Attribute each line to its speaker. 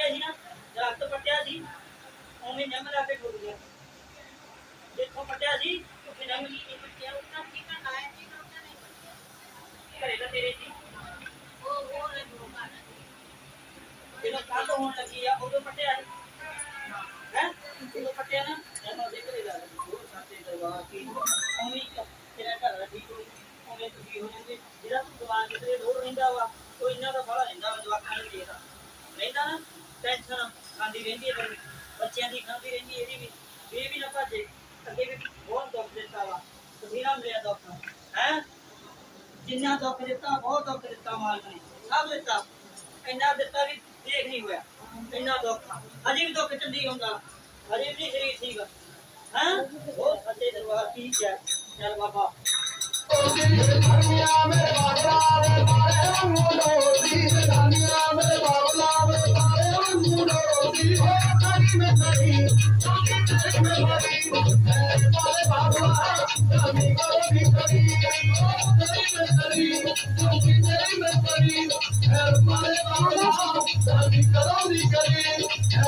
Speaker 1: पट्टे सी ना दरख्त पट्टिया सी उवें निम ला के ठुर गया जिथों पट्टिया सी उत्थे निम पट्टिया उतना टीका लाया घरे तो तेरे सी जो कल होने लगी है उदो पट्टिया है उदो पट्टिया ना जब घरे ला साते दरबार की उवें तेरा घर ठीक हो उवें दुखी हो जाते जिहड़ा तू दवा किते लोड़ रहिंदा वा ਉਹ ਇਹਨਾਂ ਦਾ ਬੜਾ ਰਹਿੰਦਾ ਜਵਾਕਾਂ ਨੂੰ ਦੇਖਦਾ ਰਹਿੰਦਾ ਨਾ ਟੈਨਸ਼ਨ ਖਾਂਦੀ ਰਹਿੰਦੀ ਹੈ ਪਰ ਬੱਚਿਆਂ ਦੀ ਖਾਂਦੀ ਰਹਿੰਦੀ ਇਹਦੀ ਵੀ ਨਾ ਭੱਜੇ ਅੱਗੇ ਵੀ ਬਹੁਤ ਦੁੱਖ ਦਿੱਤਾ ਵਾ ਤੁਸੀਂ ਨਾ ਮਿਲਿਆ ਦੁੱਖ ਹੈ ਜਿੰਨਾ ਦੁੱਖ ਦਿੱਤਾ ਬਹੁਤ ਦੁੱਖ ਦਿੱਤਾ ਮਾਲਕ ਨੇ ਸਭ ਦਿੱਤਾ ਇੰਨਾ ਦਿੱਤਾ ਵੀ ਦੇਖ ਨਹੀਂ ਹੋਇਆ ਇੰਨਾ ਦੁੱਖ ਅਜੇ ਵੀ ਦੁੱਖ ਚੰਦੀ ਹੁੰਦਾ ਅਜੇ ਵੀ ਸਰੀਰ ਠੀਕ ਹੈ ਉਹ ਸੱਚੇ ਦਰਬਾਰ ਕੀ ਹੈ ਚੱਲ ਬਾਬਾ